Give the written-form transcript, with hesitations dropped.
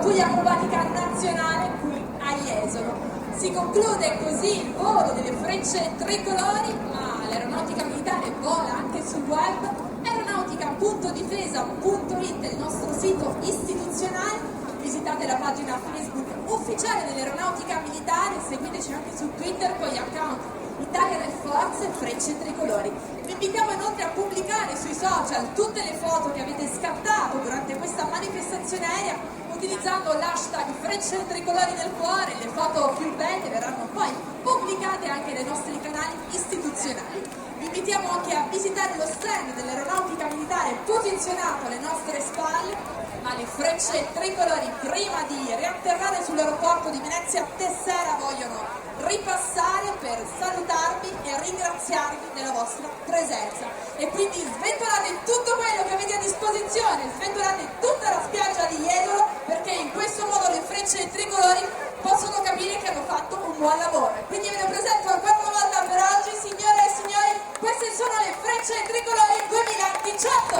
pattuglia acrobatica nazionale qui a Jesolo. Si conclude così il volo delle frecce tricolori, ma l'aeronautica militare vola anche sul web, aeronautica.difesa.it, il nostro sito istituzionale. Visitate la pagina Facebook ufficiale dell'Aeronautica Militare, seguiteci anche su Twitter con gli account Italian Air Force e Frecce Tricolori. Vi invitiamo inoltre a pubblicare sui social tutte le foto che avete scattato durante questa manifestazione aerea utilizzando l'hashtag Frecce Tricolori nel cuore. Le foto più belle verranno poi pubblicate anche nei nostri canali istituzionali. Vi invitiamo anche a visitare lo stand dell'Aeronautica Militare posizionato alle nostre spalle, ma le frecce tricolori prima di riatterrare sull'aeroporto di Venezia Tessera vogliono ripassare per salutarvi e ringraziarvi della vostra presenza. E quindi sventolate tutto quello che avete a disposizione, sventolate tutta la spiaggia di Jesolo, perché in questo modo le frecce tricolori possono capire che hanno fatto un buon lavoro. E quindi ve ne presento ancora una volta per oggi, signore e signori, queste sono le frecce tricolori 2018.